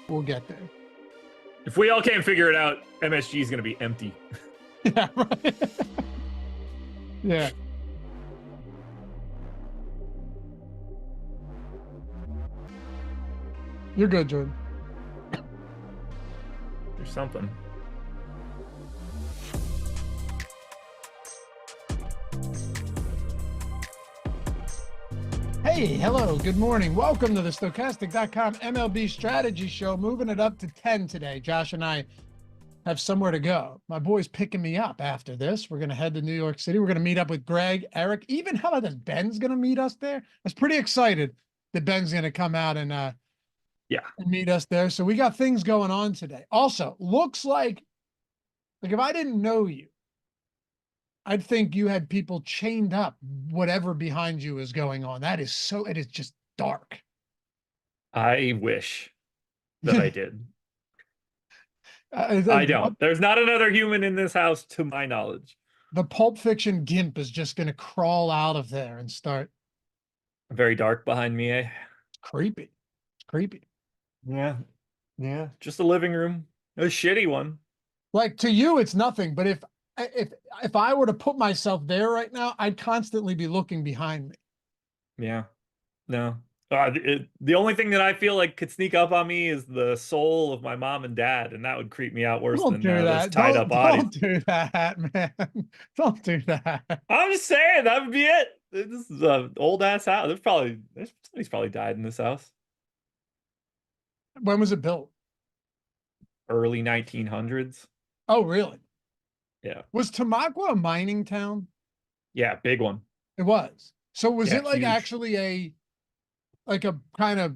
We'll get there. If we all can't figure it out, MSG is going to be empty. Yeah, right. Yeah. You're good, Jordan. There's something. Hey, hello, good morning. Welcome to the Stochastic.com MLB strategy show. Moving it up to 10 today. Josh and I have somewhere to go. My boy's picking me up after this. We're going to head to New York City. We're going to meet up with Greg, Eric. Even how about this? Ben's going to meet us there. I was pretty excited that Ben's going to come out and meet us there. So we got things going on today. Also, looks like if I didn't know you, I'd think you had people chained up, whatever behind you is going on. It is just dark. I wish that I did. I don't. There's not another human in this house, to my knowledge. The Pulp Fiction gimp is just going to crawl out of there and start. Very dark behind me, eh? It's creepy. It's creepy. Yeah. Yeah. Just a living room. A shitty one. Like, to you, it's nothing. But if I were to put myself there right now, I'd constantly be looking behind me. Yeah. No. The only thing that I feel like could sneak up on me is the soul of my mom and dad, and that would creep me out worse than those tied up bodies. Don't do that, man. Don't do that. I'm just saying that would be it. This is an old ass house. Somebody's probably died in this house. When was it built? Early 1900s. Oh, really? Yeah. Was Tamaqua a mining town? Yeah, big one. It was. So was it like huge. actually a kind of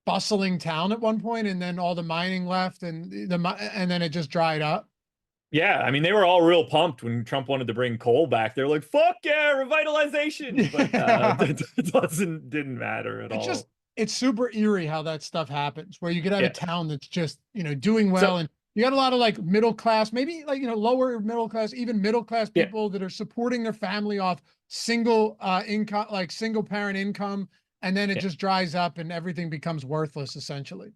bustling town at one point, and then all the mining left, and then it just dried up? Yeah, I mean, they were all real pumped when Trump wanted to bring coal back. They're like, "Fuck yeah, revitalization!" But it didn't matter at all. It's super eerie how that stuff happens, where you could have a town that's just doing well, and you got a lot of like middle class, maybe like lower middle class, even middle class people that are supporting their family off single income, like single parent income, and then it just dries up and everything becomes worthless essentially.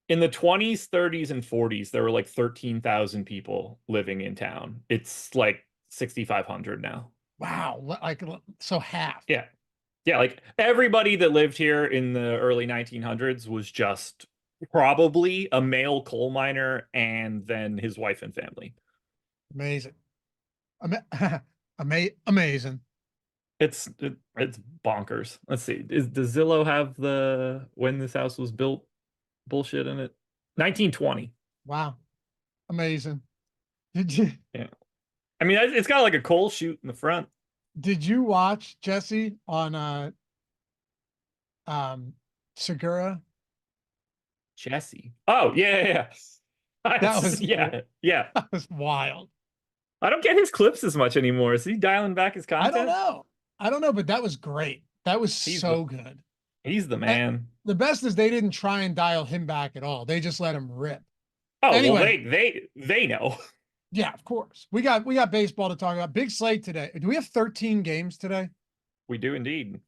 In the 20s, 30s, and 40s, there were like 13,000 people living in town. It's like 6,500 now. Wow, like so half. Yeah. Yeah, like everybody that lived here in the early 1900s was just probably a male coal miner and then his wife and family. Amazing. Amazing. It's bonkers. Let's see. Does Zillow have the when this house was built bullshit in it? 1920. Wow. Amazing. Did you? Yeah. I mean, it's got like a coal chute in the front. Did you watch Jesse on Segura? Jesse. Oh, yeah. That was yeah. That was wild. I don't get his clips as much anymore. Is he dialing back his content? I don't know, but that was great. That was good. He's the man. And the best is they didn't try and dial him back at all. They just let him rip. Oh, anyway, well, they know. Yeah, of course. We got baseball to talk about. Big slate today. Do we have 13 games today? We do indeed.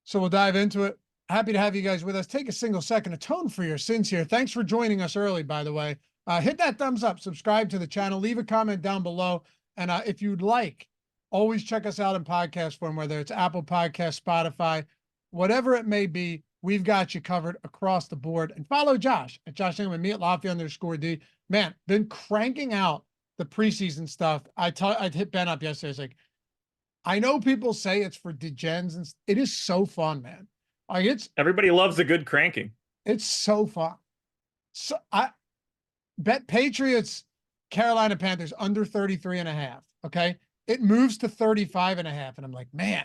So we'll dive into it. Happy to have you guys with us. Take a single second, atone for your sins here. Thanks for joining us early, by the way. Hit that thumbs up, subscribe to the channel, leave a comment down below. And if you'd like, always check us out in podcast form, whether it's Apple Podcast, Spotify, whatever it may be. We've got you covered across the board. And follow Josh at Josh Engleman, me at Lafayette_D. Man, been cranking out the preseason stuff. I'd hit Ben up yesterday. It's like, I know people say it's for degens, and it is so fun, man. Like everybody loves a good cranking. It's so fun. So I bet Patriots, Carolina Panthers under 33.5. Okay. It moves to 35.5. And I'm like, man,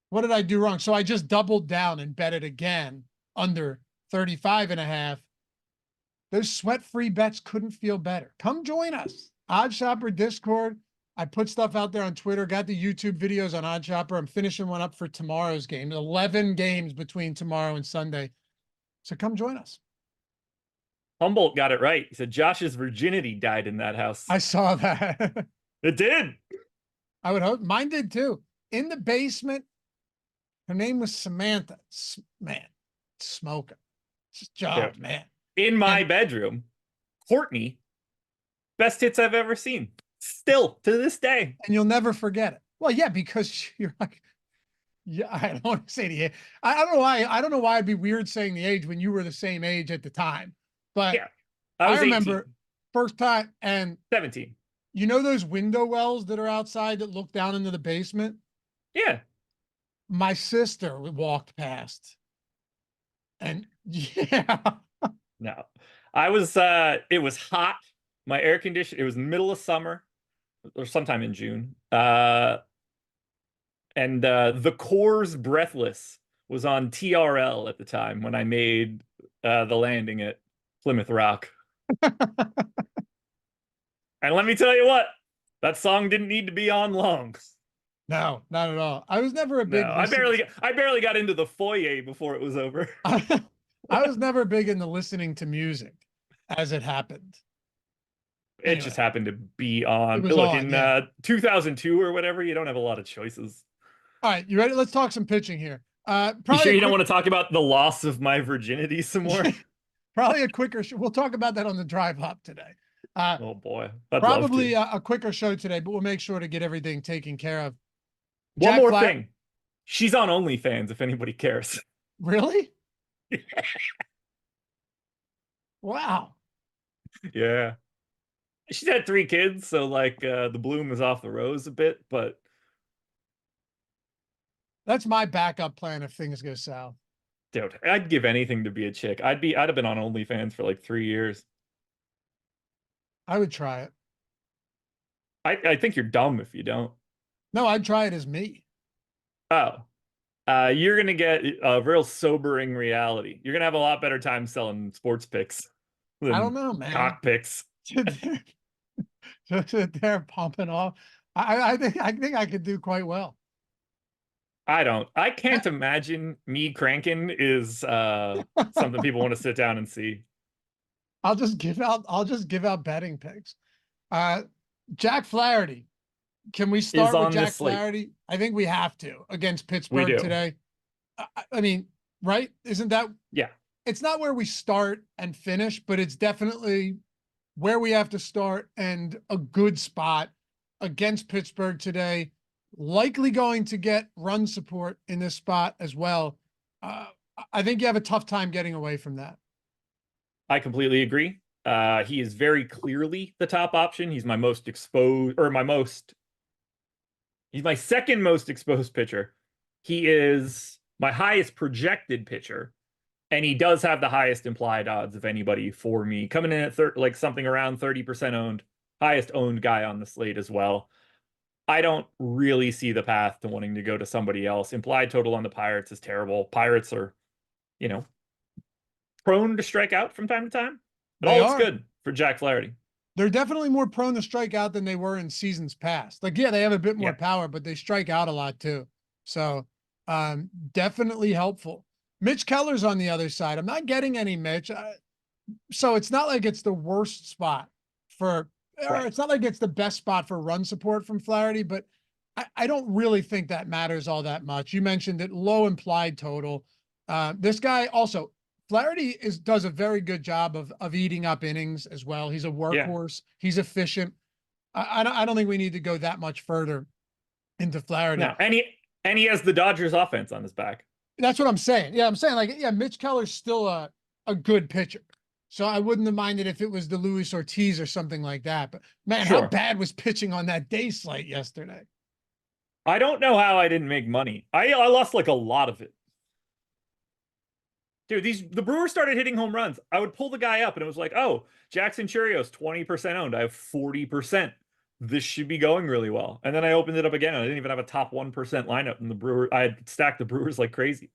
what did I do wrong? So I just doubled down and bet it again under 35.5. Those sweat-free bets couldn't feel better. Come join us. Odd Shopper Discord. I put stuff out there on Twitter, got the YouTube videos on Odd Shopper. I'm finishing one up for tomorrow's game. 11 games between tomorrow and Sunday. So come join us. Humboldt got it right. He said Josh's virginity died in that house. I saw that. It did. I would hope. Mine did too. In the basement. Her name was Samantha. Man, smoking. Just job, man. in my bedroom. Courtney, best hits I've ever seen. Still to this day. And you'll never forget it. Well, yeah, because you're like, yeah, I don't want to say the age. I don't know why. I don't know why it'd be weird saying the age when you were the same age at the time. But yeah, I remember 18. First time, and 17. You know those window wells that are outside that look down into the basement? Yeah. My sister walked past. And yeah. No. I was it was hot. My air conditioner, it was middle of summer or sometime in June. And the Coors Breathless was on TRL at the time when I made the landing at Plymouth Rock. And let me tell you what, that song didn't need to be on long. No, not at all. I was never a big. No, I barely got into the foyer before it was over. I was never big into listening to music as it happened. It just happened to be on. Look, in 2002 or whatever, you don't have a lot of choices. All right, you ready? Let's talk some pitching here. You sure you don't want to talk about the loss of my virginity some more? Probably a quicker show. We'll talk about that on the drive up today. Oh boy, probably a quicker show today, but we'll make sure to get everything taken care of. One more thing. She's on OnlyFans if anybody cares. Really? Wow. Yeah. She's had 3 kids, so like the bloom is off the rose a bit, but that's my backup plan if things go south. Dude, I'd give anything to be a chick. I'd have been on OnlyFans for like 3 years. I would try it. I think you're dumb if you don't. No, I'd try it as me. Oh. You're going to get a real sobering reality. You're going to have a lot better time selling sports picks. I don't know, man. Cock picks. They're pumping off. I think I could do quite well. I can't imagine me cranking is something people want to sit down and see. I'll just give out betting picks. Jack Flaherty. Can we start with Jack Flaherty? I think we have to against Pittsburgh today. I mean, right? Isn't that? Yeah. It's not where we start and finish, but it's definitely where we have to start and a good spot against Pittsburgh today. Likely going to get run support in this spot as well. I think you have a tough time getting away from that. I completely agree. He is very clearly the top option. He's my most exposed, or he's my second most exposed pitcher. He is my highest projected pitcher, and he does have the highest implied odds of anybody for me, coming in at like something around 30% owned, highest owned guy on the slate as well. I don't really see the path to wanting to go to somebody else. Implied total on the Pirates is terrible. Pirates are, prone to strike out from time to time. But all looks good for Jack Flaherty. They're definitely more prone to strike out than they were in seasons past. Like, yeah, they have a bit more power, but they strike out a lot too. So definitely helpful. Mitch Keller's on the other side. I'm not getting any Mitch. So it's not like it's the worst spot for, or it's not like it's the best spot for run support from Flaherty, but I don't really think that matters all that much. You mentioned it, low implied total. This guy also, Flaherty does a very good job of eating up innings as well. He's a workhorse. Yeah. He's efficient. I don't think we need to go that much further into Flaherty. No, and he has the Dodgers offense on his back. That's what I'm saying. Yeah, I'm saying Mitch Keller's still a good pitcher. So I wouldn't have minded if it was the Luis Ortiz or something like that. But man, how bad was pitching on that day slate yesterday? I don't know how I didn't make money. I lost like a lot of it. Dude, the Brewers started hitting home runs. I would pull the guy up and it was like, oh, Jackson Chirios, 20% owned. I have 40%. This should be going really well. And then I opened it up again and I didn't even have a top 1% lineup in the Brewer. I had stacked the Brewers like crazy.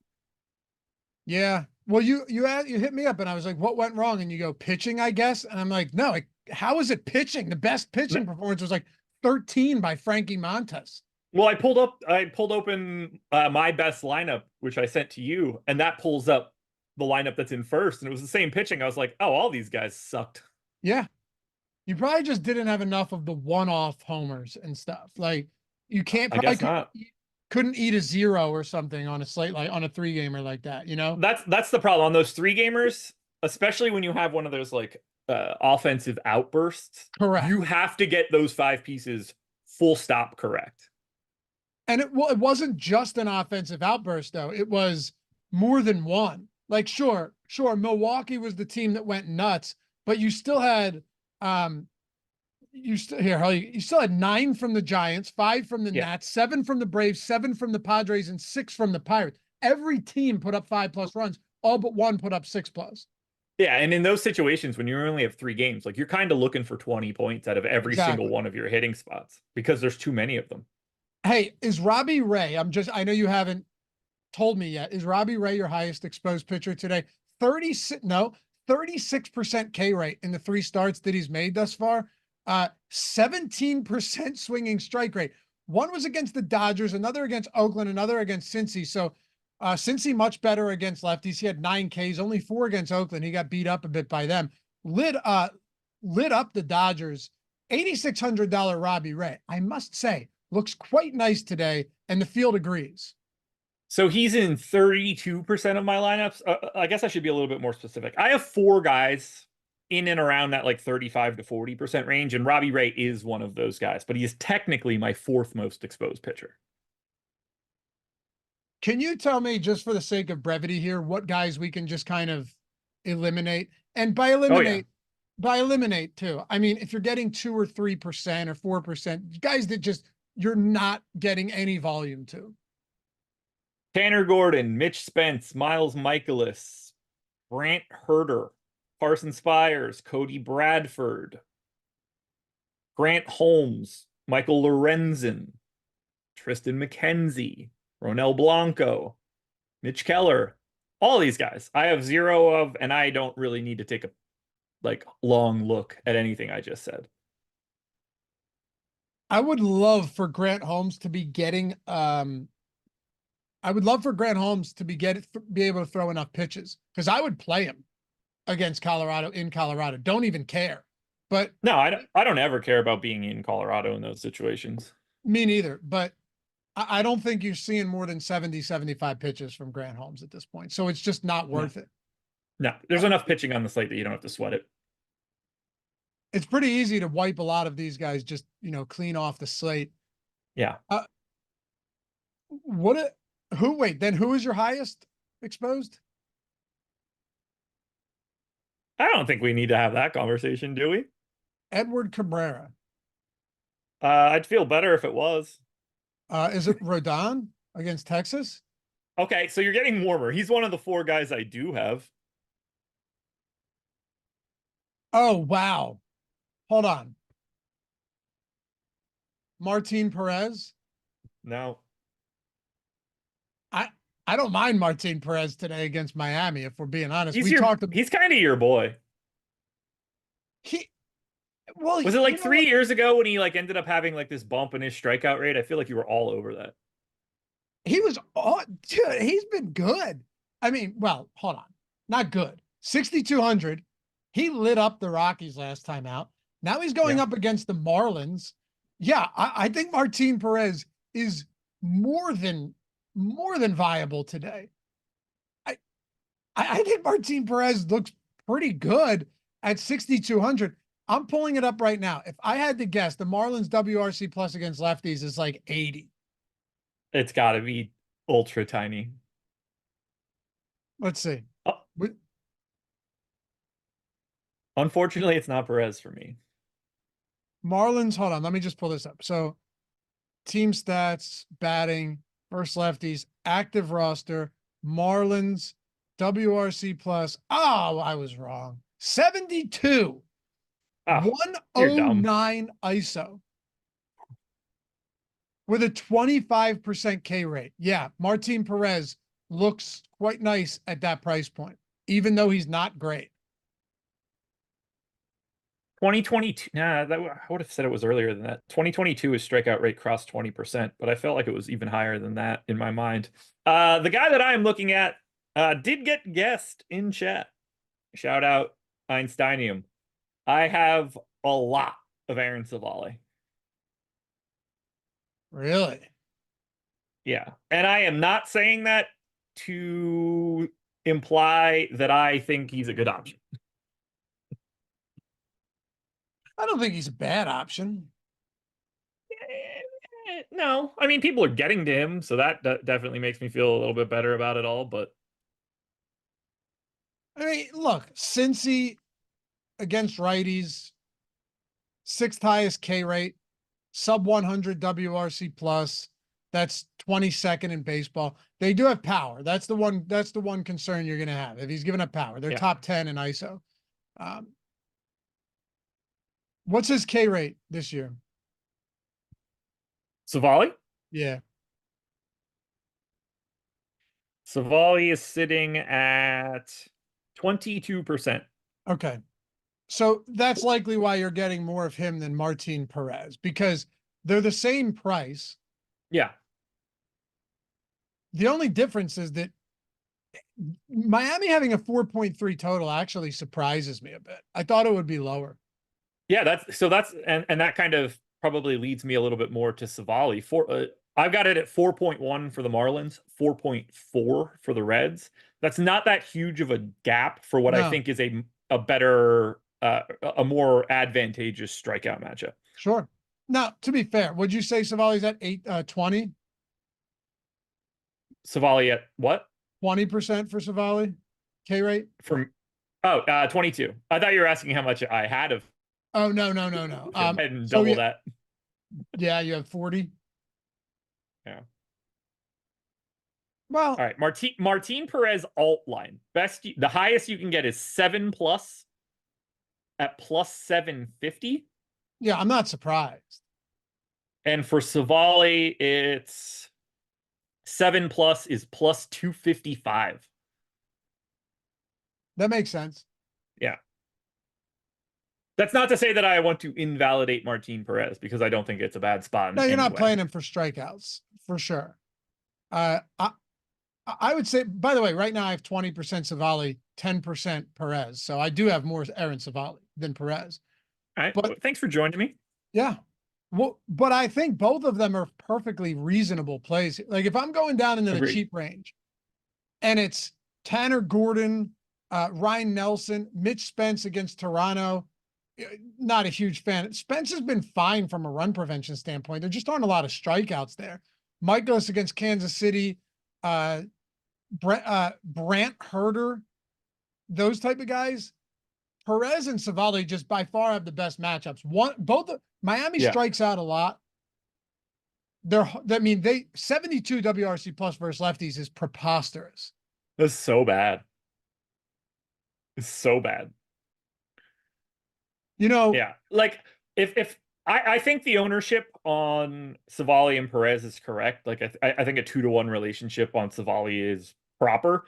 Yeah. Well, you hit me up and I was like, what went wrong? And you go, pitching, I guess. And I'm like, no, how is it pitching? The best pitching performance was like 13 by Frankie Montas. Well, I pulled open my best lineup, which I sent to you, and that pulls up the lineup that's in first, and it was the same pitching. I was like, oh, all these guys sucked. Yeah. You probably just didn't have enough of the one-off homers and stuff. Like, you can't, couldn't eat a 0 or something on a slate, like on a 3-gamer like that, That's the problem on those 3-gamers. especially when you have one of those like offensive outbursts, Correct. you have to get those 5 pieces full stop correct. And it wasn't just an offensive outburst, though. It was more than one. Like, sure, Milwaukee was the team that went nuts, but you still had you still had 9 from the Giants, 5 from the Nats, 7 from the Braves, 7 from the Padres, and 6 from the Pirates. Every team put up 5+ runs. All but one put up 6+. Yeah, and in those situations when you only have 3 games, like you're kind of looking for 20 points out of every single one of your hitting spots because there's too many of them. Hey, is Robbie Ray? I know you haven't told me yet. Is Robbie Ray your highest exposed pitcher today? 36% K rate in the 3 starts that he's made thus far. 17% swinging strike rate. One was against the Dodgers, another against Oakland, another against Cincy. So Cincy much better against lefties. He had 9 Ks, only 4 against Oakland. He got beat up a bit by them. Lit up the Dodgers. $8,600 Robbie Ray, I must say, looks quite nice today, and the field agrees. So he's in 32% of my lineups. I guess I should be a little bit more specific. I have 4 guys in and around that like 35 to 40% range, and Robbie Ray is one of those guys, but he is technically my 4th most exposed pitcher. Can you tell me, just for the sake of brevity here, what guys we can just kind of eliminate? And by eliminate too, I mean, if you're getting 2 or 3% or 4%, guys that just you're not getting any volume to. Tanner Gordon, Mitch Spence, Miles Michaelis, Brant Herter, Carson Spires, Cody Bradford, Grant Holmes, Michael Lorenzen, Tristan McKenzie, Ronel Blanco, Mitch Keller, all these guys I have 0 of, and I don't really need to take a long look at anything I just said. I would love for Grant Holmes to be getting be able to throw enough pitches, because I would play him against Colorado in Colorado. Don't even care. But no, I don't ever care about being in Colorado in those situations. Me neither. But I don't think you're seeing more than 70, 75 pitches from Grant Holmes at this point. So it's just not worth it. No, there's enough pitching on the slate that you don't have to sweat it. It's pretty easy to wipe a lot of these guys just, clean off the slate. Yeah. Who is your highest exposed? I don't think we need to have that conversation, do we? Edward Cabrera. I'd feel better if it was. Is it Rodon against Texas? Okay, so you're getting warmer. He's one of the 4 guys I do have. Oh, wow. Hold on. Martin Perez? No. I don't mind Martin Perez today against Miami, if we're being honest. He's kind of your boy. Was it like 3 years ago when he ended up having this bump in his strikeout rate? I feel like you were all over that. Dude, he's been good. I mean, well, hold on. Not good. 6,200. He lit up the Rockies last time out. Now he's going up against the Marlins. Yeah, I think Martin Perez is more than viable today. I think Martin Perez looks pretty good at 6,200. I'm pulling it up right now. If I had to guess, the Marlins WRC plus against lefties is like 80. It's got to be ultra tiny. Let's see. Oh. Unfortunately, it's not Perez for me. Marlins, hold on. Let me just pull this up. So team stats, batting, first lefties, active roster, Marlins, WRC plus. Oh, I was wrong. 72. 109 ISO with a 25% K rate. Yeah, Martin Perez looks quite nice at that price point, even though he's not great. 2022. I would have said it was earlier than that. 2022 his strikeout rate crossed 20%, but I felt like it was even higher than that in my mind. The guy that I am looking at did get guessed in chat. Shout out Einsteinium. I have a lot of Aaron Savali. Really? Yeah. And I am not saying that to imply that I think he's a good option. I don't think he's a bad option. No, I mean, people are getting to him, so that definitely makes me feel a little bit better about it all. But I mean, look, Cincy against righties, sixth highest K rate, sub 100 WRC plus. That's 22nd in baseball. They do have power. That's the one concern you're going to have if he's giving up power. They're yeah. top 10 in ISO. What's his K rate this year? Savali? Yeah. Savali is sitting at 22%. Okay. So that's likely why you're getting more of him than Martin Perez, because they're the same price. Yeah. The only difference is that Miami having a 4.3 total actually surprises me a bit. I thought it would be lower. Yeah, that's and that kind of probably leads me a little bit more to Savali. I've got it at 4.1 for the Marlins, 4.4 for the Reds. That's not that huge of a gap for what I think is a better a more advantageous strikeout matchup. Sure. Now, to be fair, would you say Savali's at 20? Savali at what? 20% for Savali K rate? From 22. I thought you were asking how much I had of. Oh, no. And double that. Yeah, you have 40. Yeah. Well, all right. Martin Perez alt line. The highest you can get is 7+ at plus 750. Yeah, I'm not surprised. And for Savali, it's 7+ is plus 255. That makes sense. Yeah. That's not to say that I want to invalidate Martin Perez, because I don't think it's a bad spot. No, you're not playing him for strikeouts, for sure. I would say, by the way, right now I have 20% Savali, 10% Perez. So I do have more Aaron Savali than Perez. All right. But thanks for joining me. Yeah. Well, but I think both of them are perfectly reasonable plays. Like if I'm going down into the cheap range and it's Tanner Gordon, Ryan Nelson, Mitch Spence against Toronto, not a huge fan. Spence has been fine from a run prevention standpoint. There just aren't a lot of strikeouts there. Michaelis against Kansas City, Brant Herder, those type of guys. Perez and Savali just by far have the best matchups. Miami strikes out a lot. 72 WRC plus versus lefties is preposterous. That's so bad. It's so bad. Yeah, like if I think the ownership on Savali and Perez is correct. Like I think a 2-to-1 relationship on Savali is proper.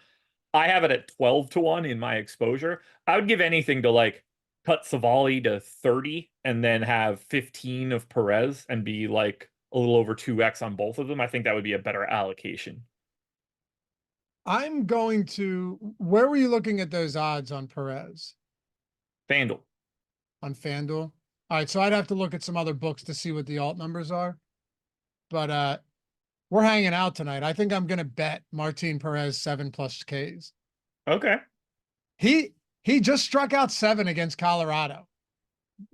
I have it at 12-to-1 in my exposure. I would give anything to like cut Savali to 30 and then have 15 of Perez and be like a little over 2x on both of them. I think that would be a better allocation. I'm going to. Where were you looking at those odds on Perez? FanDuel. On FanDuel. All right, so I'd have to look at some other books to see what the alt numbers are. But we're hanging out tonight. I think I'm gonna bet Martin Perez 7+ Ks. Okay. He just struck out 7 against Colorado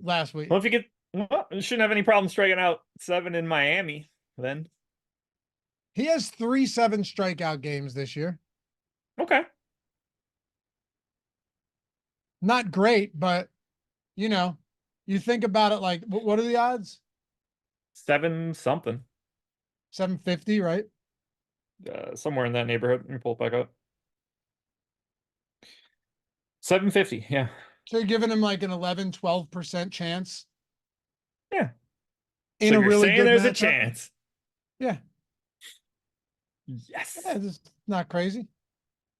last week. Well, you shouldn't have any problem striking out 7 in Miami then. He has 3 7 strikeout games this year. Okay. Not great, but you think about it like, what are the odds? 7 something. 750, right? Somewhere in that neighborhood. Let me pull it back up. 750, yeah. So you're giving him like an 11-12% chance. Yeah. In so a really good there's matchup? A chance. Yeah. Yes. Yeah, this is not crazy.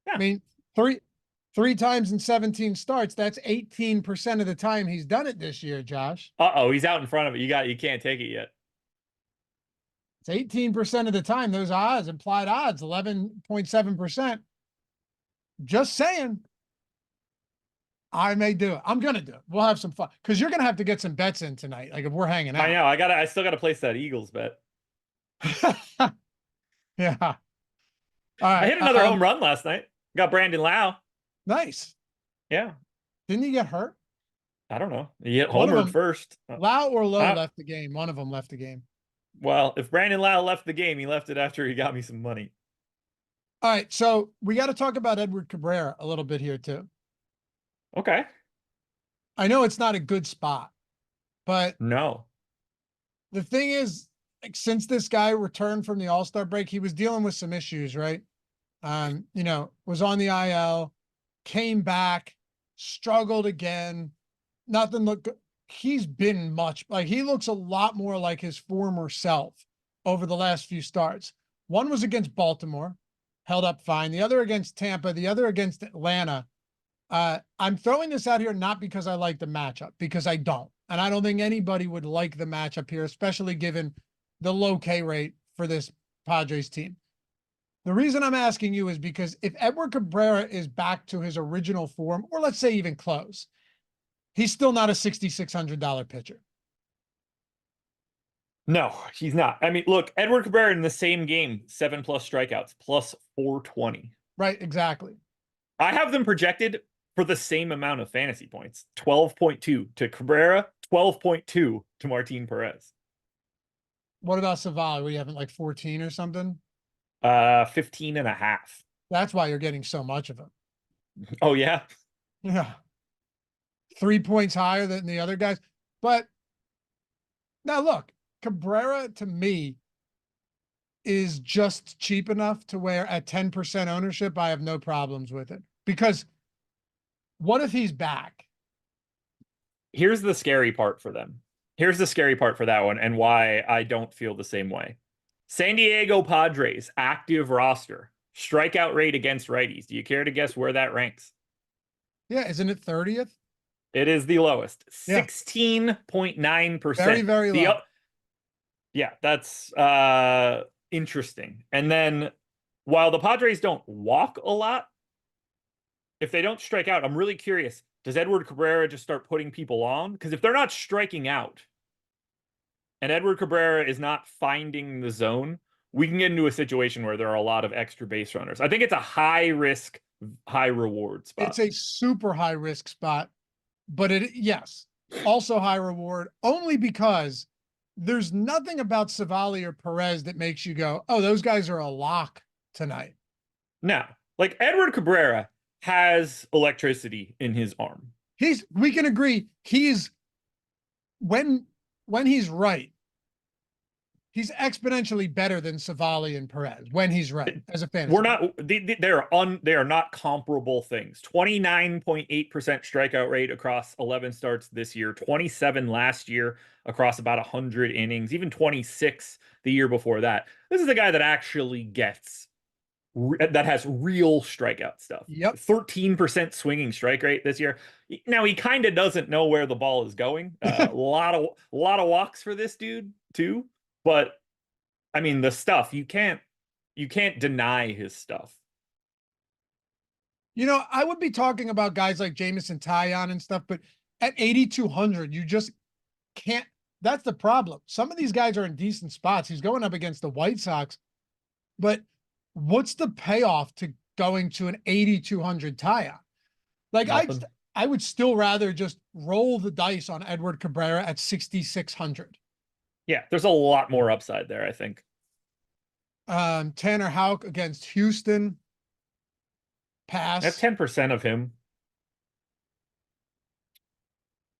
Yeah. I mean, three times in 17 starts, that's 18% of the time he's done it this year, Josh. He's out in front of it. You can't take it yet. It's 18% of the time. Those odds, implied odds, 11.7%. Just saying. I may do it. I'm gonna do it. We'll have some fun because you're gonna have to get some bets in tonight. Like if we're hanging out. I know. I still gotta place that Eagles bet. Yeah. All right. I hit another home run last night. Got Brandon Lau. Nice. Yeah. Didn't he get hurt? I don't know. He hit One of homered them, first. Lau or Lowe Uh, left the game. One of them left the game. well, if Brandon Lau left the game, he left it after he got me some money. All right, so we got to talk about Edward Cabrera a little bit here too. Okay. I know it's not a good spot, but No. the thing is, like, since this guy returned from the All-Star break, he was dealing with some issues, right? Was on the IL, came back, struggled again. Nothing looked good. He's been much like he looks a lot more like his former self over the last few starts. One was against Baltimore, held up fine. The other against Tampa, the other against Atlanta. I'm throwing this out here not because I like the matchup, because I don't. And I don't think anybody would like the matchup here, especially given the low K rate for this Padres team. The reason I'm asking you is because if Edward Cabrera is back to his original form, or let's say even close, he's still not a $6,600 pitcher. No, he's not. I mean, look, Edward Cabrera in the same game, 7+ strikeouts, plus 420. Right, exactly. I have them projected for the same amount of fantasy points, 12.2 to Cabrera, 12.2 to Martin Perez. What about Savali? We haven't like 14 or something? 15.5. That's why you're getting so much of him. Oh, yeah. Yeah. 3 points higher than the other guys. But now look, Cabrera to me is just cheap enough to where at 10% ownership, I have no problems with it. Because what if he's back? Here's the scary part for them. Here's the scary part for that one and why I don't feel the same way. San Diego Padres, active roster, strikeout rate against righties. Do you care to guess where that ranks? Yeah, isn't it 30th? It is the lowest, Yeah. 16.9%. Very, very low. Yeah, that's interesting. And then while the Padres don't walk a lot, if they don't strike out, I'm really curious, does Edward Cabrera just start putting people on? Because if they're not striking out and Edward Cabrera is not finding the zone, we can get into a situation where there are a lot of extra base runners. I think it's a high risk, high reward spot. It's a super high risk spot, but yes, also high reward only because there's nothing about Savali or Perez that makes you go, oh, those guys are a lock tonight. No, like Edward Cabrera has electricity in his arm. We can agree, when he's right, he's exponentially better than Savali and Perez when he's right as a fantasy. They are not comparable things. 29.8% strikeout rate across 11 starts this year, 27 last year across about 100 innings, even 26 the year before that. This is a guy that actually that has real strikeout stuff. Yep. 13% swinging strike rate this year. Now he kind of doesn't know where the ball is going. A lot of walks for this dude too. But I mean, the stuff you can't deny his stuff. I would be talking about guys like Jameson Taillon and stuff, but at 8,200, you just can't. That's the problem. Some of these guys are in decent spots. He's going up against the White Sox, but what's the payoff to going to an 8,200 Taillon? Like I would still rather just roll the dice on Edward Cabrera at 6,600. Yeah, there's a lot more upside there, I think. Tanner Houck against Houston. Pass. That's 10% of him,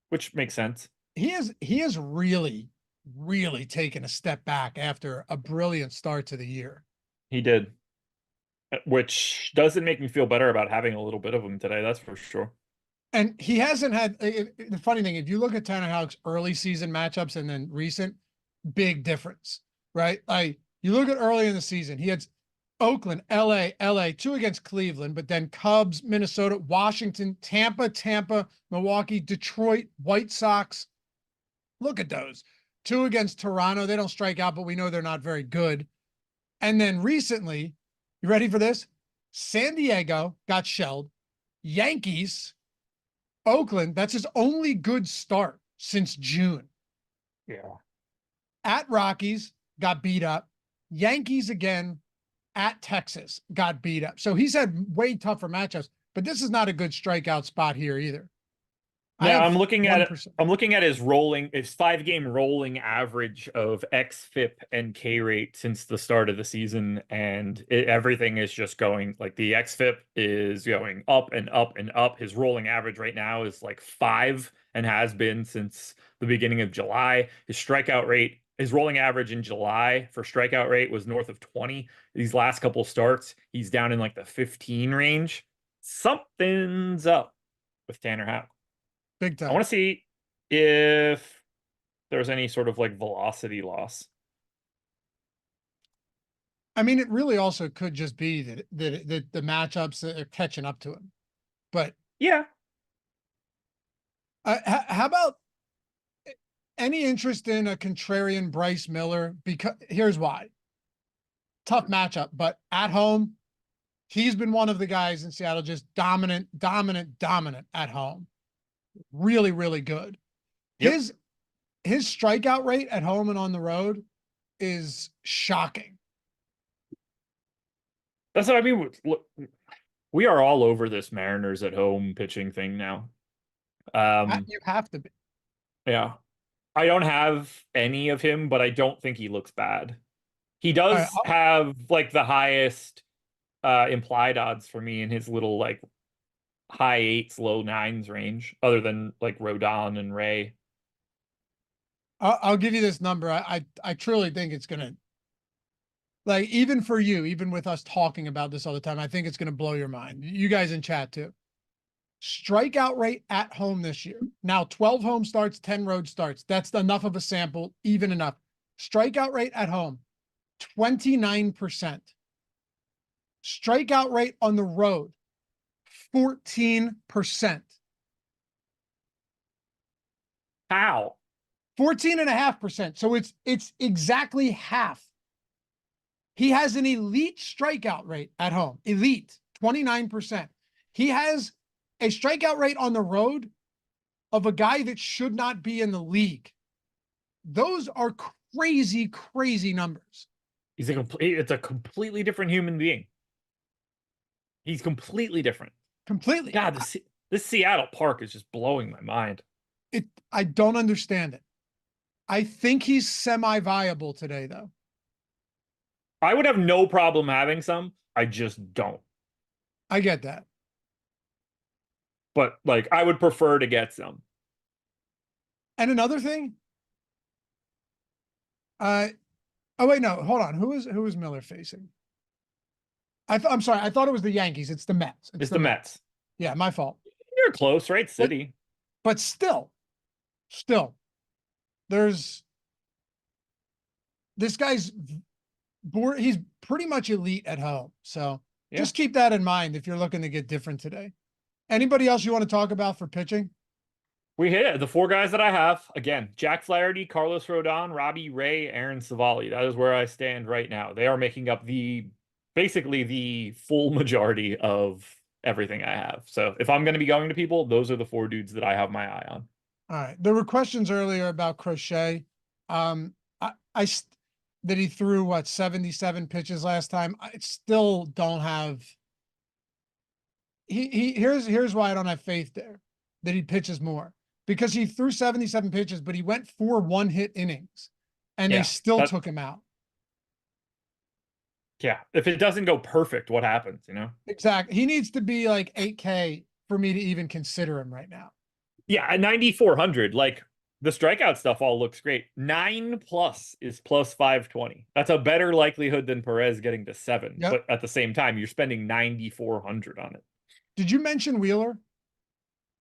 which makes sense. He is really, really taken a step back after a brilliant start to the year. He did, which doesn't make me feel better about having a little bit of him today. That's for sure. And he hasn't had the funny thing. If you look at Tanner Houck's early season matchups and then recent, big difference, right? You look at early in the season, he had Oakland, LA, 2 against Cleveland, but then Cubs, Minnesota, Washington, Tampa, Milwaukee, Detroit, White Sox. Look at those. 2 against Toronto. They don't strike out, but we know they're not very good. And then recently, you ready for this? San Diego got shelled. Yankees, Oakland, that's his only good start since June. Yeah. At Rockies, got beat up. Yankees again, at Texas got beat up. So he's had way tougher matchups, but this is not a good strikeout spot here either. Yeah, I I'm have looking at it. 1%. I'm looking at his 5-game rolling average of xFIP and K rate since the start of the season, and everything is just going like the xFIP is going up and up and up. His rolling average right now is like 5 and has been since the beginning of July. His strikeout rate, his rolling average in July for strikeout rate was north of 20. These last couple starts, he's down in like the 15 range. Something's up with Tanner Houck. Big I time. want to see if there's any sort of like velocity loss. I mean, it really also could just be that the matchups are catching up to him. But Yeah. how about any interest in a contrarian Bryce Miller? Because here's why. Tough matchup, but at home, he's been one of the guys in Seattle just dominant at home. Really, really good. Yep. His strikeout rate at home and on the road is shocking. That's what I mean. Look, we are all over this Mariners at home pitching thing now. You have to be. Yeah. I don't have any of him, but I don't think he looks bad. He All right, does have like the highest implied odds for me in his little like high 8s, low 9s range, other than like Rodon and Ray. I'll give you this number. I truly think it's gonna, like, even for you, even with us talking about this all the time, I think it's gonna blow your mind. You guys in chat too. Strikeout rate at home this year. Now 12 home starts, 10 road starts. That's enough of a sample, even enough. Strikeout rate at home, 29%. Strikeout rate on the road, 14%. How? 14.5%. So it's exactly half. He has an elite strikeout rate at home. Elite, 29%. He has a strikeout rate on the road of a guy that should not be in the league. Those are crazy, crazy numbers. It's a completely different human being. He's completely different. Completely. God, this Seattle park is just blowing my mind. I don't understand it. I think he's semi-viable today, though. I would have no problem having some. I just don't. I get that. But like, I would prefer to get some. And another thing, oh wait, no, hold on. Who is Miller facing? I'm sorry. I thought it was the Yankees. It's the Mets. It's the Mets. Yeah, my fault. You're close, right? City. But still, there's this guy's board. He's pretty much elite at home. So just keep that in mind if you're looking to get different today. Anybody else you want to talk about for pitching? We hit it. The 4 guys that I have, again, Jack Flaherty, Carlos Rodon, Robbie Ray, Aaron Savali. That is where I stand right now. They are making up basically the full majority of everything I have. So if I'm going to be going to people, those are the 4 dudes that I have my eye on. All right. There were questions earlier about Crochet. That he threw 77 pitches last time. I still don't have. Here's why I don't have faith there that he pitches more, because he threw 77 pitches, but he went 4 1-hit innings, and they still took him out. Yeah, if it doesn't go perfect, what happens? Exactly. He needs to be like 8K for me to even consider him right now. Yeah, at 9,400, like the strikeout stuff all looks great. 9+ is plus 520. That's a better likelihood than Perez getting to 7. Yep. But at the same time, you're spending 9,400 on it. Did you mention Wheeler?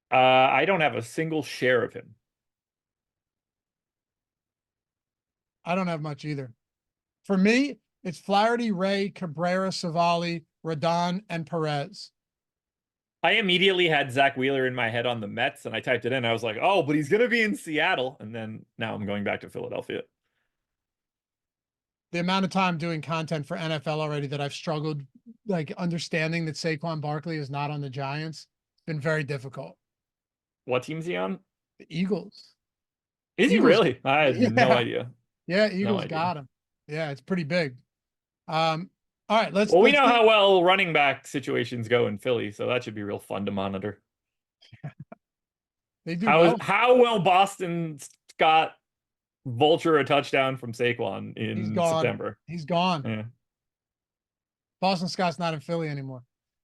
I don't have a single share of him. I don't have much either. For me, it's Flaherty, Ray, Cabrera, Savali, Rodon, and Perez. I immediately had Zach Wheeler in my head on the Mets, and I typed it in. I was like, oh, but he's going to be in Seattle. And then now I'm going back to Philadelphia. The amount of time doing content for NFL already that I've struggled, like, understanding that Saquon Barkley is not on the Giants, it's been very difficult. What team is he on? The Eagles. Is he really? I had no idea. Yeah, Eagles got him. Yeah, it's pretty big. All All right, let's Well, we let's know get, how well running back situations go in Philly, so that should be real fun to monitor. they do well. How will Boston Scott vulture a touchdown from Saquon He's in gone. September? He's gone. Yeah. Boston Scott's not in Philly anymore.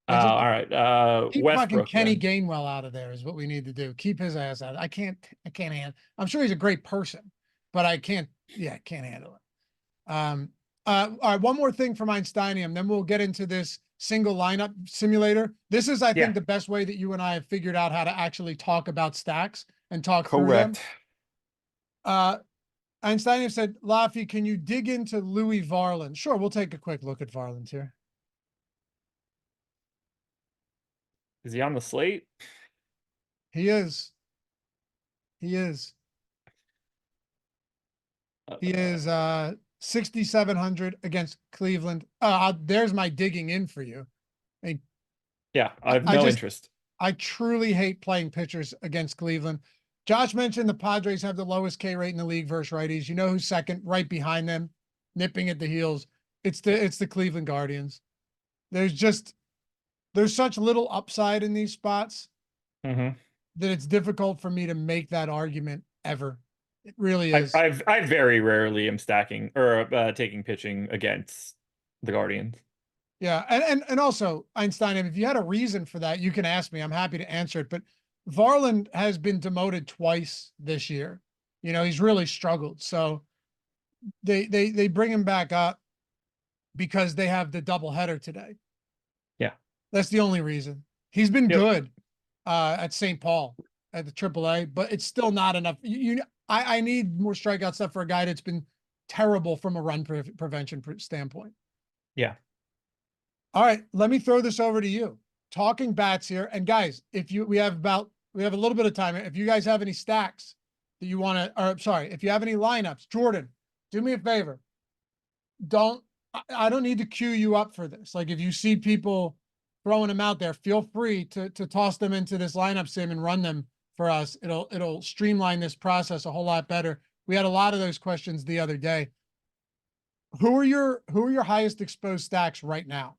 All right. Keep fucking Westbrook Kenny then. Gainwell out of there is what we need to do. Keep his ass out. I can't handle. I'm sure he's a great person, but I can't. Yeah, I can't handle it. All right, one more thing from Einsteinium, then we'll get into this single lineup simulator. This is, I think, Yeah, the best way that you and I have figured out how to actually talk about stacks and talk through them. correct. Einsteinium said, Laffy, can you dig into Louis Varland? Sure, we'll take a quick look at Varland here. Is he on the slate? He is. He is. He is 6,700 against Cleveland. There's my digging in for you. I mean, Yeah, I have I no just- interest. I truly hate playing pitchers against Cleveland. Josh mentioned the Padres have the lowest K rate in the league versus righties. You know who's second? Right behind them, nipping at the heels. It's the Cleveland Guardians. There's such little upside in these spots Hmm. that it's difficult for me to make that argument ever. It really is. I very rarely am stacking or taking pitching against the Guardians. Yeah, and also Einstein, if you had a reason for that, you can ask me. I'm happy to answer it. But Varland has been demoted twice this year. You know, he's really struggled. So they bring him back up because they have the doubleheader today. Yeah. That's the only reason. He's been Yep. good at St. Paul at the AAA, but it's still not enough. I need more strikeout stuff for a guy that's been terrible from a run prevention standpoint. Yeah. All right, let me throw this over to you. Talking bats here, and guys, we have a little bit of time. If you guys have any stacks that you want to, or sorry, if you have any lineups, Jordan, do me a favor. I don't need to cue you up for this. Like if you see people throwing them out there, feel free to toss them into this lineup sim and run them for us. It'll streamline this process a whole lot better. We had a lot of those questions the other day. Who are your highest exposed stacks right now?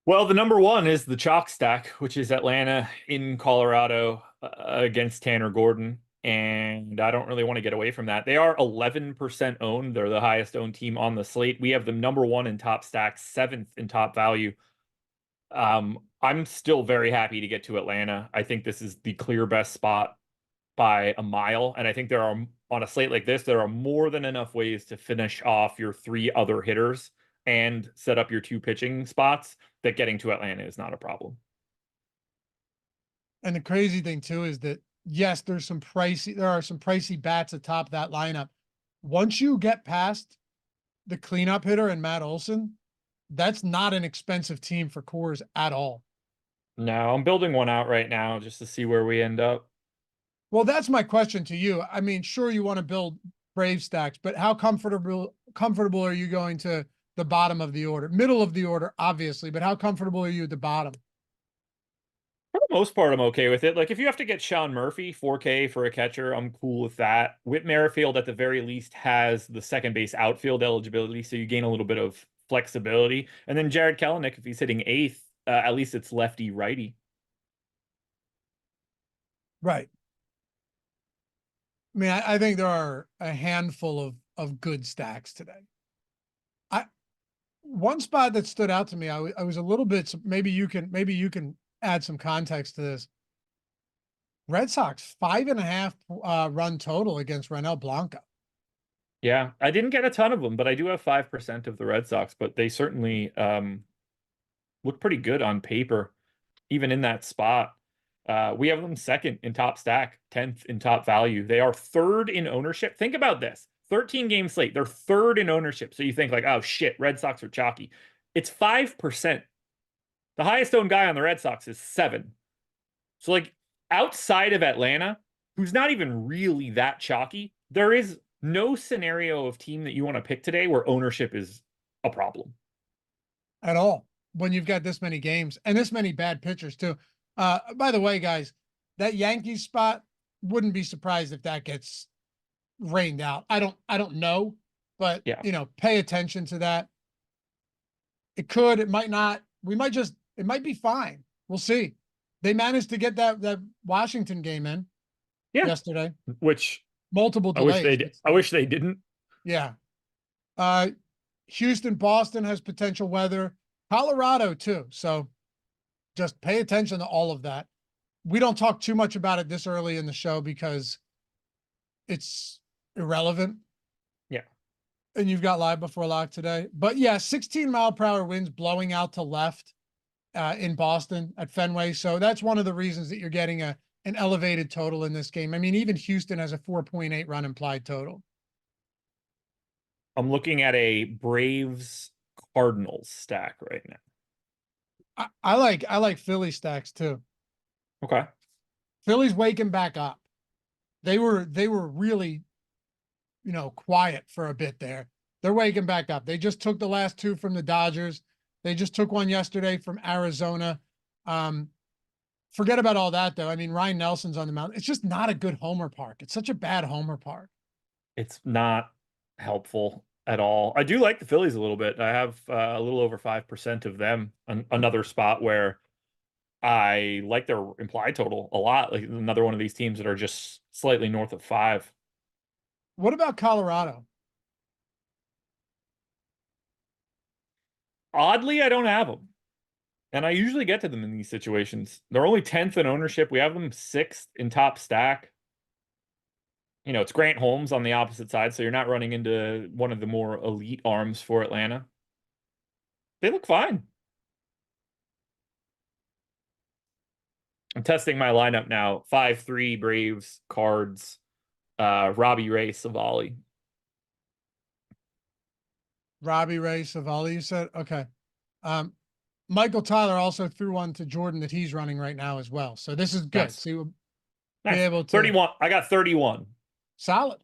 Well, the number one is the chalk stack, which is Atlanta in Colorado against Tanner Gordon. And I don't really want to get away from that. They are 11% owned. They're the highest owned team on the slate. We have them number one in top stacks, seventh in top value. I'm still very happy to get to Atlanta. I think this is the clear best spot by a mile. And I think there are, on a slate like this, there are more than enough ways to finish off your three other hitters and set up your two pitching spots that getting to Atlanta is not a problem. And the crazy thing too is that yes, there are some pricey bats atop that lineup. Once you get past the cleanup hitter and Matt Olson, that's not an expensive team for Coors at all. No, I'm building one out right now just to see where we end up. Well, that's my question to you. I mean, sure you want to build Brave stacks, but how comfortable are you going to the bottom of the order? Middle of the order, obviously, but how comfortable are you at the bottom? For the most part, I'm okay with it. Like if you have to get Sean Murphy 4K for a catcher, I'm cool with that. Whit Merrifield at the very least has the second base outfield eligibility, so you gain a little bit of flexibility. And then Jared Kelenic, if he's hitting eighth, at least it's lefty righty. Right. I mean, I think there are a handful of good stacks today. One spot that stood out to me, I was a little bit, maybe you can add some context to this. Red Sox 5.5 run total against Renel Blanco. Yeah, I didn't get a ton of them, but I do have 5% of the Red Sox, but they certainly look pretty good on paper, even in that spot. We have them second in top stack, 10th in top value. They are third in ownership. Think about this. 13 game slate. They're third in ownership. So you think like, oh shit, Red Sox are chalky. It's 5%. The highest owned guy on the Red Sox is 7. So like outside of Atlanta, who's not even really that chalky, there is no scenario of team that you want to pick today where ownership is a problem. At all. When you've got this many games and this many bad pitchers too. By the way, guys, that Yankees spot, wouldn't be surprised if that gets rained out. I don't know, but Yeah. pay attention to that. It could, it might not. It might be fine. We'll see. They managed to get that Washington game in yesterday. Which Multiple I wish delays. I wish they didn't. Yeah. Houston, Boston has potential weather. Colorado too. So just pay attention to all of that. We don't talk too much about it this early in the show because it's irrelevant. Yeah. And you've got live before lock today. But yeah, 16-mile-per-hour winds blowing out to left in Boston at Fenway. So that's one of the reasons that you're getting an elevated total in this game. I mean, even Houston has a 4.8 run implied total. I'm looking at a Braves Cardinals stack right now. I like Philly stacks too. Okay. Philly's waking back up. They were really, quiet for a bit there. They're waking back up. They just took the last two from the Dodgers. They just took one yesterday from Arizona. Forget about all that though. I mean, Ryan Nelson's on the mound. It's just not a good homer park. It's such a bad homer park. It's not helpful at all. I do like the Phillies a little bit. I have a little over 5% of them. Another spot where I like their implied total a lot. Like another one of these teams that are just slightly north of 5. What about Colorado? Oddly, I don't have them. And I usually get to them in these situations. They're only 10th in ownership. We have them 6th in top stack. It's Grant Holmes on the opposite side, so you're not running into one of the more elite arms for Atlanta. They look fine. I'm testing my lineup now. 5-3 Braves, Cards, Robbie Ray, Savali. Robbie Ray, Savali, you said? Okay. Michael Tyler also threw one to Jordan that he's running right now as well. So this is good. Nice. So you'll Nice. be able to 31. I got 31. Solid.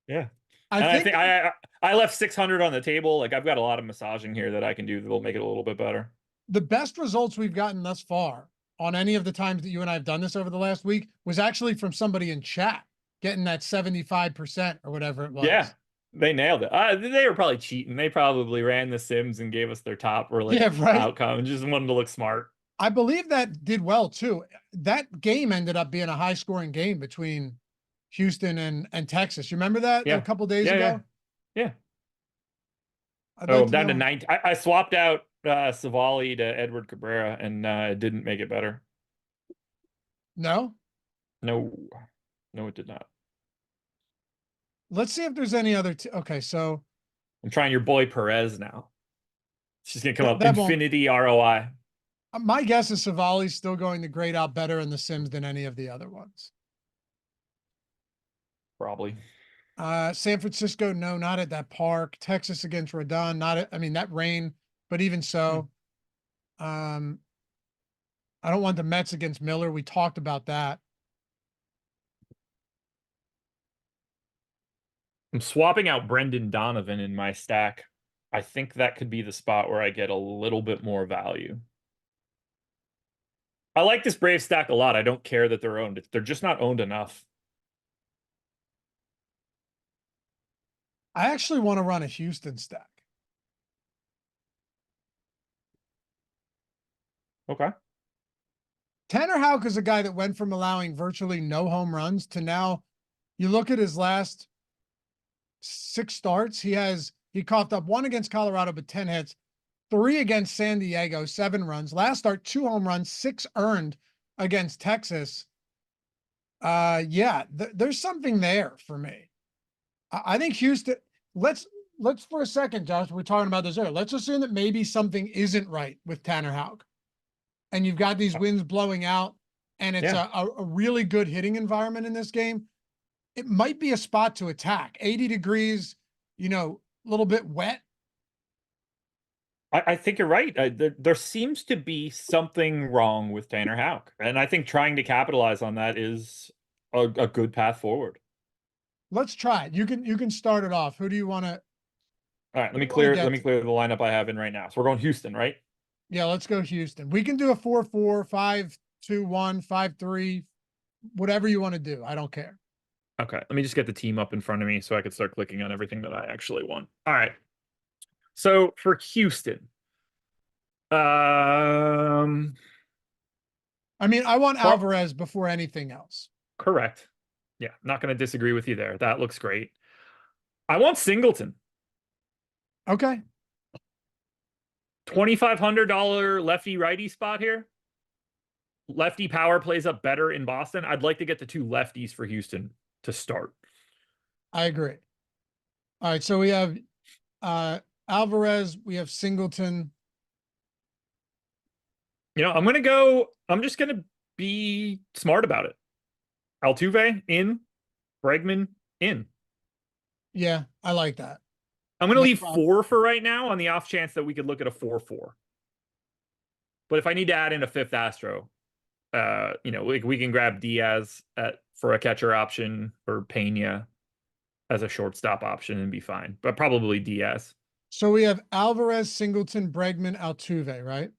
Yeah. I think I left 600 on the table. Like I've got a lot of massaging here that I can do that will make it a little bit better. The best results we've gotten thus far on any of the times that you and I have done this over the last week was actually from somebody in chat getting that 75% or whatever it was. Yeah. They nailed it. They were probably cheating. They probably ran the Sims and gave us their top outcome and just wanted to look smart. I believe that did well too. That game ended up being a high scoring game between Houston and Texas. You remember that a couple days ago? Yeah. I'm down to 9. I swapped out Savali to Edward Cabrera and it didn't make it better. No, it did not. Let's see if there's any other. Okay, so I'm trying your boy Perez now. She's gonna come up infinity ROI. My guess is Savali's still going to grade out better in the Sims than any of the other ones. Probably. San Francisco, no, not at that park. Texas against Rodon, that rain, but even so, I don't want the Mets against Miller. We talked about that. I'm swapping out Brendan Donovan in my stack. I think that could be the spot where I get a little bit more value. I like this Brave stack a lot. I don't care that they're owned. They're just not owned enough. I actually want to run a Houston stack. Okay. Tanner Houck is a guy that went from allowing virtually no home runs to now, you look at his last 6 starts, he coughed up 1 against Colorado, but 10 hits, 3 against San Diego, 7 runs. Last start, 2 home runs, 6 earned against Texas. There's something there for me. I think Houston, let's for a second, Josh, we're talking about this earlier. Let's assume that maybe something isn't right with Tanner Houck. And you've got these winds blowing out, and it's a really good hitting environment in this game. It might be a spot to attack. 80 degrees, a little bit wet. I think you're right. There seems to be something wrong with Tanner Houck. And I think trying to capitalize on that is a good path forward. Let's try it. You can start it off. Who do you want to? All right, let me clear the lineup I have in right now. So we're going Houston, right? Yeah, let's go Houston. We can do a 4-4, 5-2-1, 5-3, whatever you want to do. I don't care. Okay, let me just get the team up in front of me so I can start clicking on everything that I actually want. All right. So for Houston, I mean, I want Par- Alvarez before anything else. correct. Yeah, not going to disagree with you there. That looks great. I want Singleton. Okay. $2,500 lefty righty spot here. Lefty power plays up better in Boston. I'd like to get the two lefties for Houston to start. I agree. All right. So we have Alvarez, we have Singleton. I'm just gonna be smart about it. Altuve in, Bregman in. Yeah, I like that. I'm gonna No leave problem. 4 for right now on the off chance that we could look at a 4-4. But if I need to add in a fifth Astro, we can grab Diaz for a catcher option or Pena as a shortstop option and be fine. But probably Diaz. So we have Alvarez, Singleton, Bregman, Altuve, right?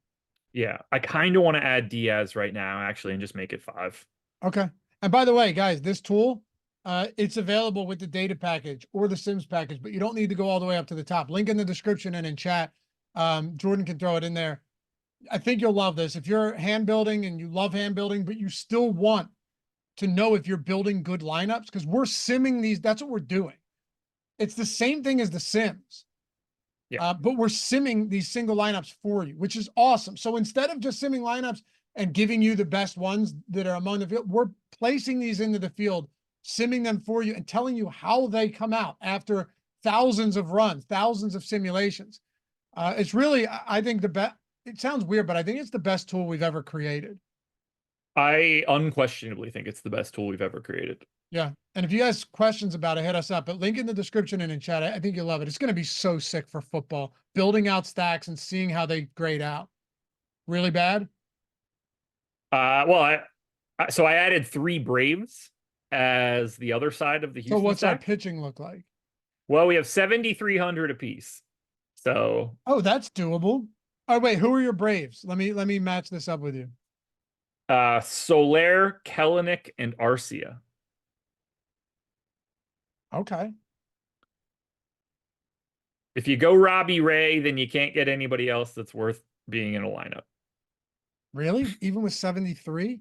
Yeah, I kind of want to add Diaz right now, actually, and just make it 5. Okay. And by the way, guys, this tool, it's available with the data package or the Sims package, but you don't need to go all the way up to the top. Link in the description and in chat. Jordan can throw it in there. I think you'll love this. If you're hand building and you love hand building, but you still want to know if you're building good lineups, because we're simming these, that's what we're doing. It's the same thing as the Sims. Yeah. But we're simming these single lineups for you, which is awesome. So instead of just simming lineups and giving you the best ones that are among the field, we're placing these into the field, simming them for you and telling you how they come out after thousands of runs, thousands of simulations. It's really, I think the best, it sounds weird, but I think it's the best tool we've ever created. I unquestionably think it's the best tool we've ever created. Yeah. And if you guys questions about it, hit us up. But link in the description and in chat. I think you'll love it. It's going to be so sick for football, building out stacks and seeing how they grade out. Really bad? So I added 3 Braves as the other side of the So Houston what's our stack. pitching look like? Well, we have 7,300 apiece. So Oh, that's doable. Oh, wait, who are your Braves? Let me match this up with you. Soler, Kellenic, and Arcia. Okay. If you go Robbie Ray, then you can't get anybody else that's worth being in a lineup. Really? Even with 73?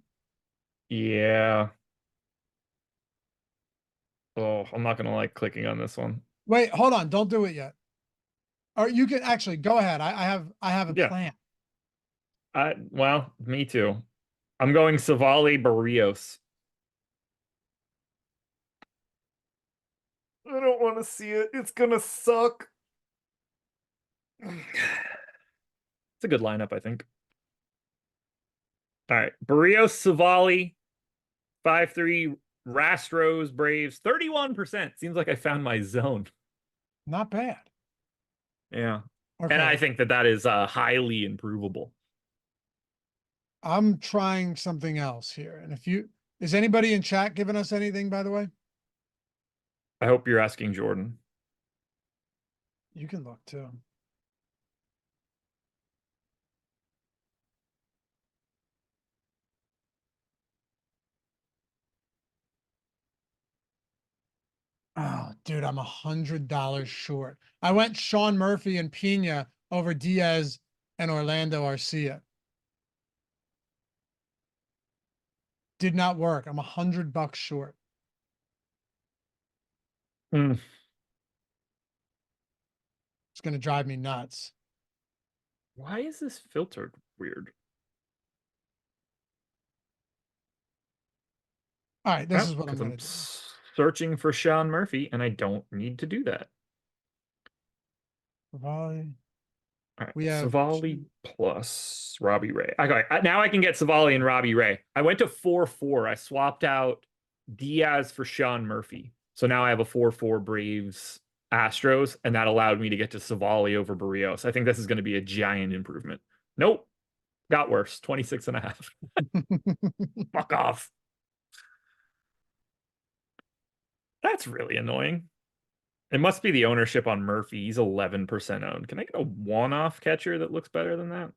Yeah. Oh, I'm not gonna like clicking on this one. Wait, hold on. Don't do it yet. Or you can actually go ahead. I have a Yeah. plan. Well, me too. I'm going Savali Barrios. I don't want to see it. It's gonna suck. It's a good lineup, I think. All right. Barrios, Savali, 5-3, Rastros, Braves, 31%. Seems like I found my zone. Not bad. Yeah. Okay. And I think that is highly improvable. I'm trying something else here. And is anybody in chat giving us anything, by the way? I hope you're asking Jordan. You can look too. Oh, dude, I'm $100 short. I went Sean Murphy and Pena over Diaz and Orlando Arcia. Did not work. I'm $100 short. Mm. It's gonna drive me nuts. Why is this filtered weird? All right, this is what I'm Because gonna I'm do. searching for Sean Murphy, and I don't need to do that. Savali. All right, We have Savali plus Robbie Ray. Okay, now I can get Savali and Robbie Ray. I went to 4-4. I swapped out Diaz for Sean Murphy. So now I have a 4-4 Braves Astros, and that allowed me to get to Savali over Barrios. I think this is going to be a giant improvement. Nope. Got worse. 26.5. Fuck off. That's really annoying. It must be the ownership on Murphy. He's 11% owned. Can I get a one-off catcher that looks better than that?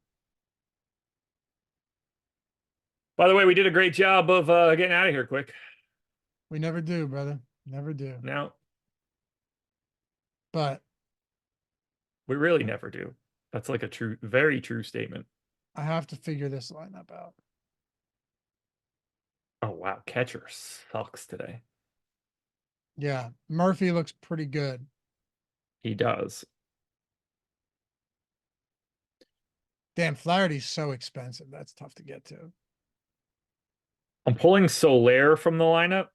By the way, we did a great job of getting out of here quick. We never do, brother. Never do. Now, But we really never do. That's like a very true statement. I have to figure this lineup out. Oh wow, catcher sucks today. Yeah, Murphy looks pretty good. He does. Damn, Flaherty's so expensive. That's tough to get to. I'm pulling Soler from the lineup.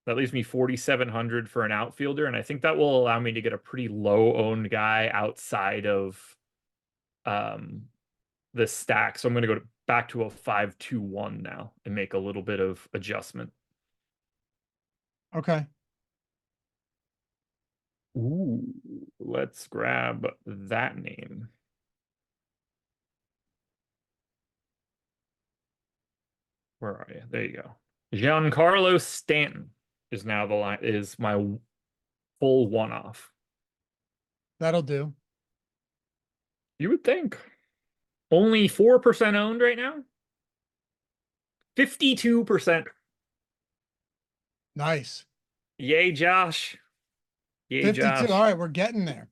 That leaves me 4,700 for an outfielder, and I think that will allow me to get a pretty low-owned guy outside of the stack. So I'm going to go back to a 5-2-1 now and make a little bit of adjustment. Okay. Ooh, let's grab that name. Where are you? There you go. Giancarlo Stanton is now is my full one-off. That'll do. You would think. Only 4% owned right now. 52%. Nice. Yay, Josh. Yay, 52. Josh. All right, we're getting there.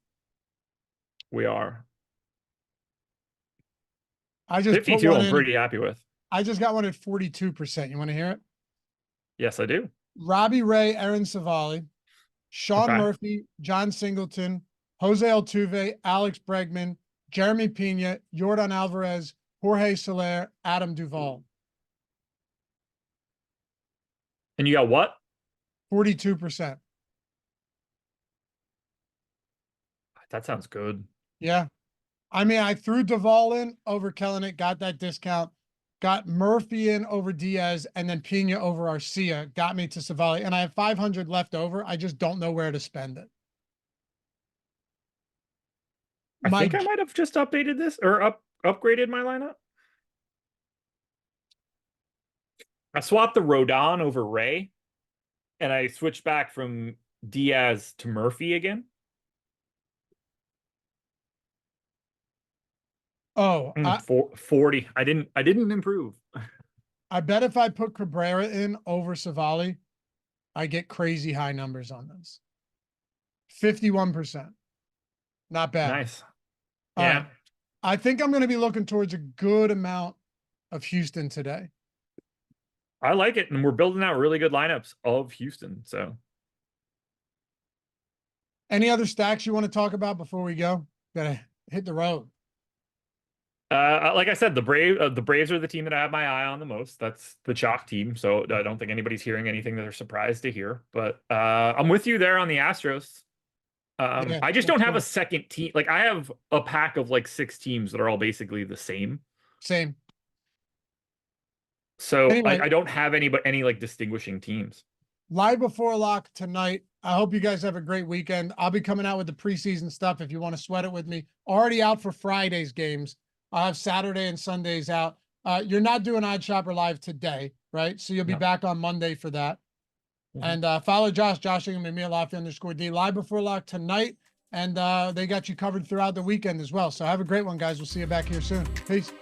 We are. I just 52 I'm pretty happy with. I just got one at 42%. You want to hear it? Yes, I do. Robbie Ray, Aaron Savali, Sean Murphy, John Singleton, Jose Altuve, Alex Bregman, Jeremy Pena, Yordan Alvarez, Jorge Soler, Adam Duvall. And you got what? 42%. That sounds good. Yeah. I mean, I threw Duvall in over Kelenic, got that discount, got Murphy in over Diaz, and then Pena over Arcia, got me to Savali, and I have 500 left over. I just don't know where to spend it. I think I might have just updated this or upgraded my lineup. I swapped the Rodon over Ray, and I switched back from Diaz to Murphy again. Oh, 40. I didn't improve. I bet if I put Cabrera in over Savali, I get crazy high numbers on this. 51%. Not bad. Nice. All yeah. Right. I think I'm going to be looking towards a good amount of Houston today. I like it. And we're building out really good lineups of Houston. So any other stacks you want to talk about before we go? Gotta hit the road. Like I said, the Braves are the team that I have my eye on the most. That's the chalk team. So I don't think anybody's hearing anything that they're surprised to hear. But I'm with you there on the Astros. Yeah, I just don't have a second team. Like I have a pack of like 6 teams that are all basically the same. Same. So anyway, I don't have any like distinguishing teams. Live before lock tonight. I hope you guys have a great weekend. I'll be coming out with the preseason stuff if you want to sweat it with me. Already out for Friday's games. I'll have Saturday and Sundays out. You're not doing Odd Shopper Live today, right? So you'll be back on Monday for that. Mm-hmm. And follow Josh Engleman, me at Lofty_D. Live before lock tonight. And they got you covered throughout the weekend as well. So have a great one, guys. We'll see you back here soon. Peace.